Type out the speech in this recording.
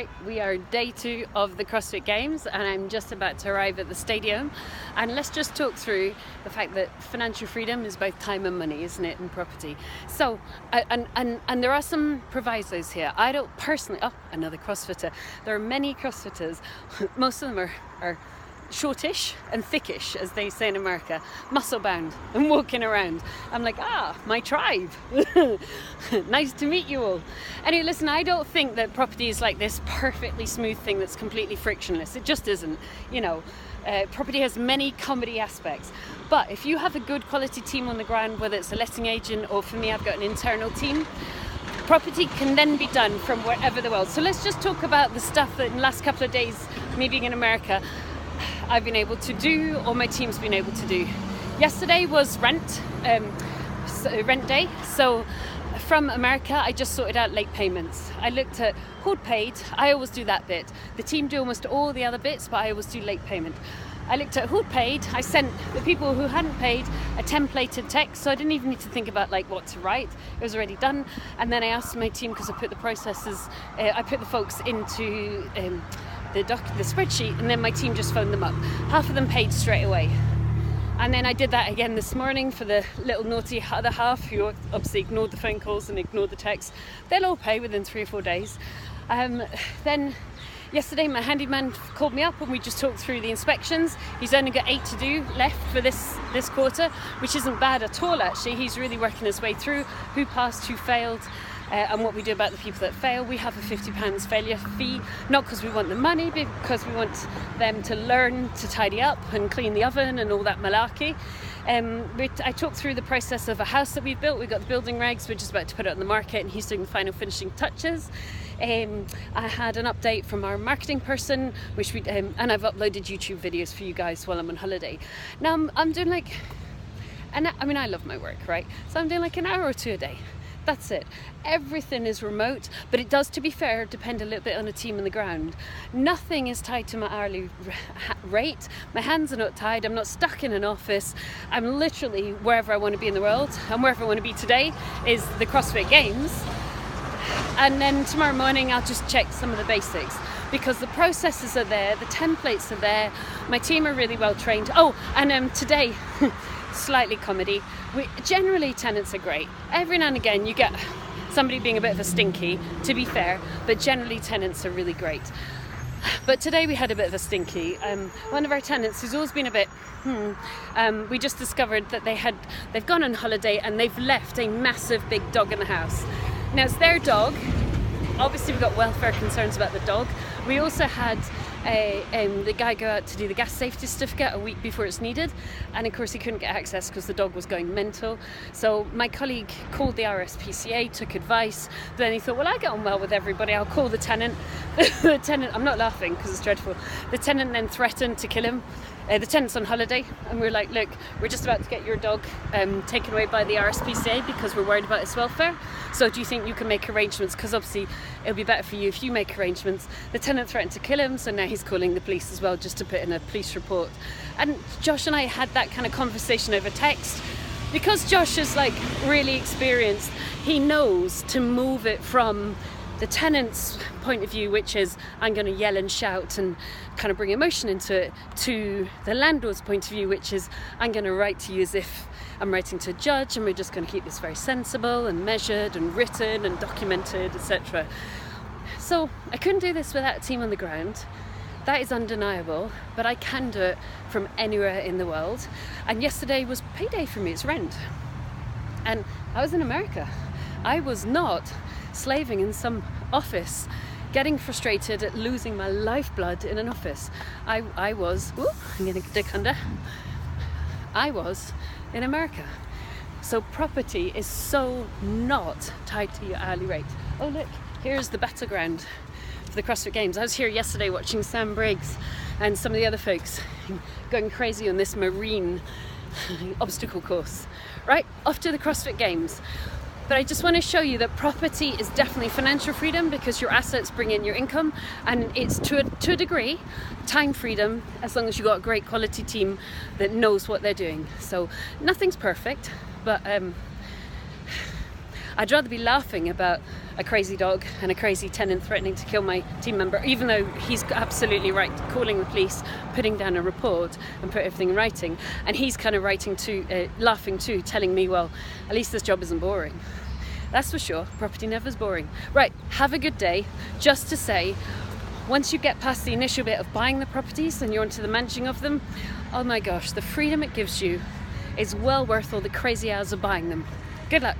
right? We are day 2 of the CrossFit Games and I'm just about to arrive at the stadium, and let's just talk through the fact that financial freedom is both time and money, isn't it, in property. So and there are some provisos here. I don't personally, another CrossFitter. There are many CrossFitters, most of them are shortish and thickish, as they say in America, muscle bound and walking around. I'm like, my tribe. Nice to meet you all. Anyway, listen, I don't think that property is like this perfectly smooth thing that's completely frictionless. It just isn't. Property has many comedy aspects, but if you have a good quality team on the ground, whether it's a letting agent or for me, I've got an internal team, property can then be done from wherever the world. So let's just talk about the stuff that in the last couple of days, me being in America, I've been able to do, or my team's been able to do. Yesterday was rent day. So from America, I just sorted out late payments. I looked at who'd paid. I always do that bit. The team do almost all the other bits, but I always do late payment. I looked at who'd paid. I sent the people who hadn't paid a templated text, so I didn't even need to think about what to write. It was already done. And then I asked my team, because I put the folks into the spreadsheet, and then my team just phoned them up. Half of them paid straight away. And then I did that again this morning for the little naughty other half who obviously ignored the phone calls and ignored the texts. They'll all pay within 3 or 4 days. Then yesterday my handyman called me up and we just talked through the inspections. He's only got 8 to do left for this quarter, which isn't bad at all actually. He's really working his way through who passed, who failed. And what we do about the people that fail. We have a £50 failure fee, not because we want the money, but because we want them to learn to tidy up and clean the oven and all that malarkey. I talked through the process of a house that we've built. We've got the building regs, we're just about to put it on the market, and he's doing the final finishing touches. I had an update from our marketing person, which and I've uploaded YouTube videos for you guys while I'm on holiday. Now I'm doing I love my work, right? So I'm doing an hour or 2 a day. That's it. Everything is remote, but it does, to be fair, depend a little bit on the team on the ground. Nothing is tied to my hourly rate. My hands are not tied. I'm not stuck in an office. I'm literally wherever I want to be in the world, and wherever I want to be today is the CrossFit Games. And then tomorrow morning I'll just check some of the basics, because the processes are there, the templates are there, my team are really well trained. Today slightly comedy. Generally tenants are great. Every now and again you get somebody being a bit of a stinky, to be fair, but generally tenants are really great. But today we had a bit of a stinky. One of our tenants who's always been a bit we just discovered that they've gone on holiday and they've left a massive big dog in the house. Now it's their dog. Obviously we've got welfare concerns about the dog. We also had the guy go out to do the gas safety certificate a week before it's needed, and of course he couldn't get access because the dog was going mental. So my colleague called the RSPCA, took advice, then he thought, well, I get on well with everybody, I'll call the tenant. The tenant, I'm not laughing because it's dreadful, the tenant then threatened to kill him. The tenant's on holiday, and we're like, look, we're just about to get your dog taken away by the RSPCA because we're worried about its welfare. So do you think you can make arrangements? Because obviously it'll be better for you if you make arrangements. The tenant threatened to kill him, so now he's calling the police as well, just to put in a police report. And Josh and I had that kind of conversation over text. Because Josh is really experienced, he knows to move it from the tenant's point of view, which is I'm going to yell and shout and kind of bring emotion into it, to the landlord's point of view, which is I'm going to write to you as if I'm writing to a judge, and we're just going to keep this very sensible and measured and written and documented, etc. So I couldn't do this without a team on the ground. That is undeniable, but I can do it from anywhere in the world. And yesterday was payday for me, it's rent. And I was in America. I was not slaving in some office, getting frustrated at losing my lifeblood in an office. I was in America. So property is so not tied to your hourly rate. Oh look, here's the battleground for the CrossFit Games. I was here yesterday watching Sam Briggs and some of the other folks going crazy on this marine obstacle course. Right, off to the CrossFit Games. But I just want to show you that property is definitely financial freedom, because your assets bring in your income, and it's to a degree time freedom, as long as you've got a great quality team that knows what they're doing. So nothing's perfect, but I'd rather be laughing about a crazy dog and a crazy tenant threatening to kill my team member, even though he's absolutely right, calling the police, putting down a report and put everything in writing. And he's kind of writing too, laughing too, telling me, well, at least this job isn't boring. That's for sure, property never's boring. Right, have a good day. Just to say, once you get past the initial bit of buying the properties and you're onto the managing of them, oh my gosh, the freedom it gives you is well worth all the crazy hours of buying them. Good luck.